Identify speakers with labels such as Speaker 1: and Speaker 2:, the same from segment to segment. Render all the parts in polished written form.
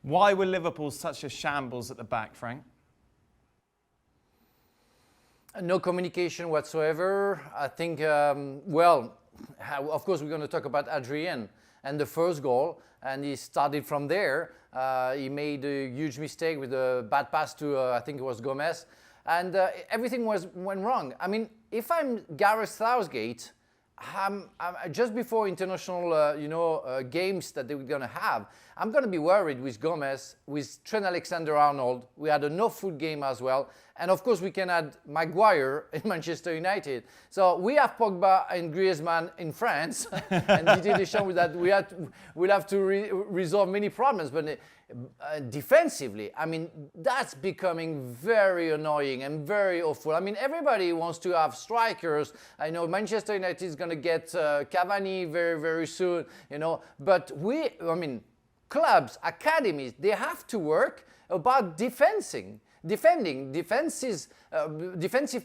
Speaker 1: Why were Liverpool such a shambles at the back, Frank?
Speaker 2: No communication whatsoever. I think, of course, we're going to talk about Adrian and the first goal, and he started from there. He made a huge mistake with a bad pass to, I think it was Gomez, and everything went wrong. I mean, if I'm Gareth Southgate, I'm just before international, games that they were going to have, I'm going to be worried with Gomez, with Trent Alexander-Arnold. We had a no-foot game as well. And of course, we can add Maguire in Manchester United. So we have Pogba and Griezmann in France. And Didier Deschamps with that, we'll have to resolve many problems. But defensively, I mean, that's becoming very annoying and very awful. I mean, everybody wants to have strikers. I know Manchester United is going to get Cavani very, very soon, But clubs, academies, they have to work about defending defensive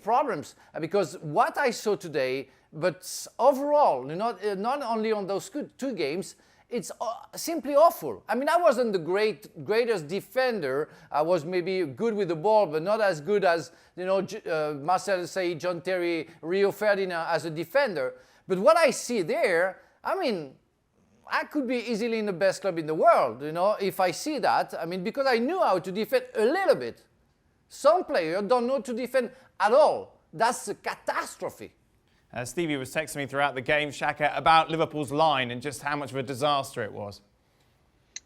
Speaker 2: problems, because what I saw today, but overall, not only on those two games, it's simply awful. I mean, I wasn't the greatest defender. I was maybe good with the ball, but not as good as Marcel Saïd, John Terry, Rio Ferdinand as a defender. But what I see there, I mean, I could be easily in the best club in the world, if I see that. I mean, because I knew how to defend a little bit. Some players don't know to defend at all. That's a catastrophe.
Speaker 1: Stevie was texting me throughout the game, Shaka, about Liverpool's line and just how much of a disaster it was.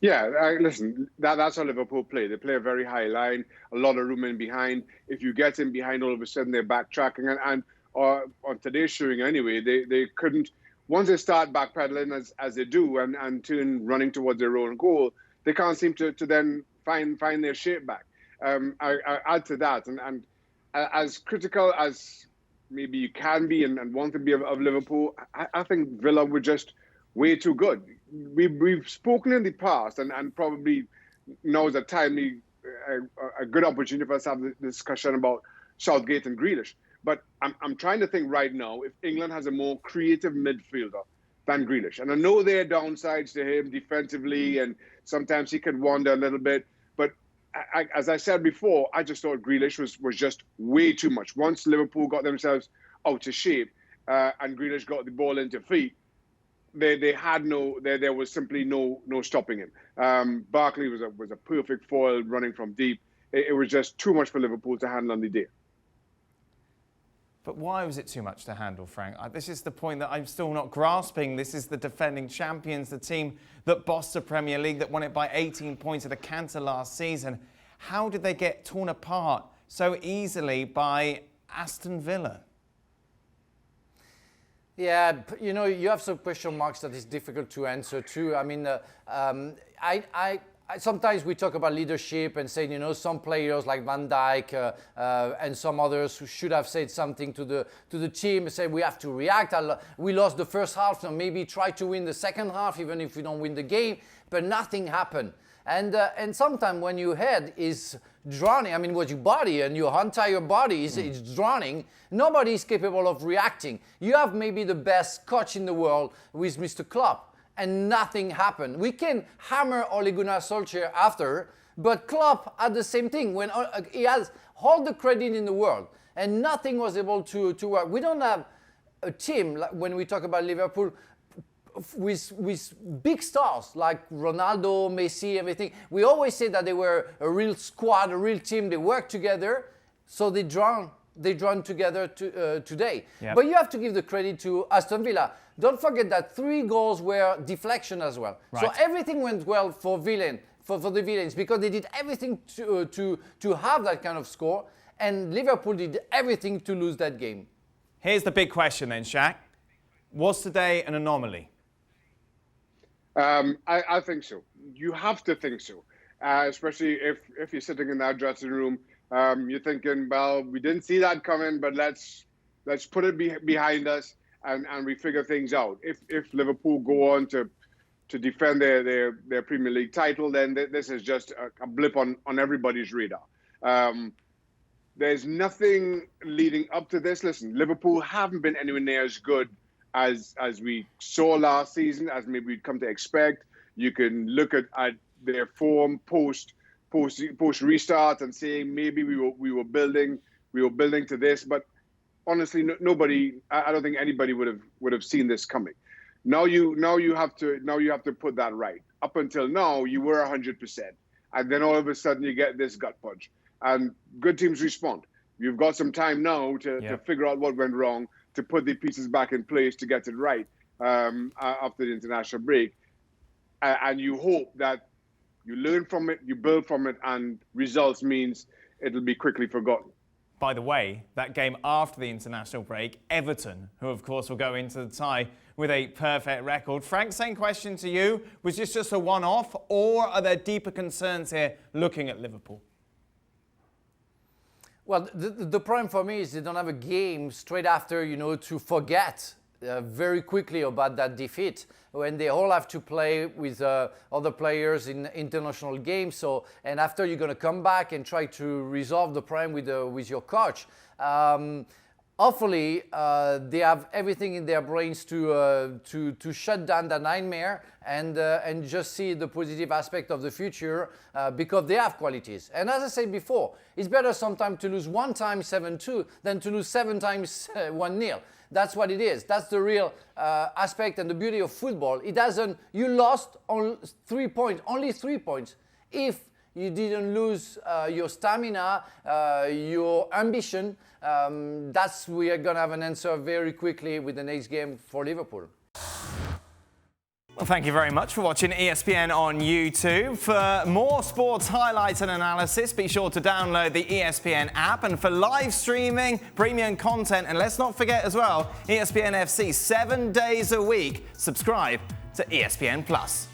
Speaker 3: Yeah, listen, that's how Liverpool play. They play a very high line, a lot of room in behind. If you get in behind, all of a sudden they're backtracking. And on today's showing anyway, they couldn't. Once they start backpedaling as they do and turn running towards their own goal, they can't seem to then find their shape back. I add to that, and as critical as maybe you can be and want to be of Liverpool, I think Villa were just way too good. We've spoken in the past, and probably now is a timely, a good opportunity for us to have the discussion about Southgate and Grealish. But I'm trying to think right now if England has a more creative midfielder than Grealish. And I know there are downsides to him defensively, and sometimes he can wander a little bit. But as I said before, I just thought Grealish was just way too much. Once Liverpool got themselves out of shape and Grealish got the ball into feet, there was simply no stopping him. Barkley was a perfect foil running from deep. It was just too much for Liverpool to handle on the day.
Speaker 1: But why was it too much to handle, Frank? This is the point that I'm still not grasping. This is the defending champions, the team that bossed the Premier League, that won it by 18 points at a canter last season. How did they get torn apart so easily by Aston Villa?
Speaker 2: Yeah, you have some question marks that is difficult to answer too. I mean, sometimes we talk about leadership and saying, some players like Van Dijk and some others who should have said something to the team, say we have to react. We lost the first half, so maybe try to win the second half, even if we don't win the game. But nothing happened. And sometimes when your head is drowning, I mean, what your body and your entire body is drowning, nobody is capable of reacting. You have maybe the best coach in the world with Mr. Klopp. And nothing happened. We can hammer Ole Gunnar Solskjaer after, but Klopp had the same thing when he has all the credit in the world, and nothing was able to work. We don't have a team like when we talk about Liverpool with big stars like Ronaldo, Messi, everything. We always say that they were a real squad, a real team. They worked together, so they drawn together today. Yep. But you have to give the credit to Aston Villa. Don't forget that 3 goals were deflection as well. Right. So everything went well for the Villains because they did everything to have that kind of score, and Liverpool did everything to lose that game.
Speaker 1: Here's the big question then, Shaq. Was today an anomaly?
Speaker 3: I think so. You have to think so, especially if you're sitting in that dressing room. You're thinking, well, we didn't see that coming, but let's put it behind us and we figure things out. If Liverpool go on to defend their Premier League title, then this is just a blip on everybody's radar. There's nothing leading up to this. Listen, Liverpool haven't been anywhere near as good as we saw last season, as maybe we'd come to expect. You can look at their form post restart and saying maybe we were building to this, but honestly, I don't think anybody would have seen this coming. Now you have to put that right. Up until now, you were 100%, and then all of a sudden you get this gut punch, and good teams respond. You've got some time now to figure out what went wrong, to put the pieces back in place to get it right after the international break, and you hope that you learn from it, you build from it, and results means it'll be quickly forgotten.
Speaker 1: By the way, that game after the international break, Everton, who of course will go into the tie with a perfect record. Frank, same question to you. Was this just a one-off, or are there deeper concerns here looking at Liverpool?
Speaker 2: Well, the problem for me is they don't have a game straight after, to forget very quickly about that defeat, when they all have to play with other players in international games. So, and after you're going to come back and try to resolve the problem with your coach. Hopefully, they have everything in their brains to shut down the nightmare and just see the positive aspect of the future because they have qualities. And as I said before, it's better sometimes to lose 1 time 7-2 than to lose 7 times 1-0. That's what it is. That's the real aspect and the beauty of football. It doesn't. You lost on 3 points, only 3 points. If you didn't lose your stamina, your ambition, we are going to have an answer very quickly with the next game for Liverpool.
Speaker 1: Well, thank you very much for watching ESPN on YouTube. For more sports highlights and analysis, be sure to download the ESPN app. And for live streaming, premium content, and let's not forget as well, ESPN FC 7 days a week. Subscribe to ESPN Plus.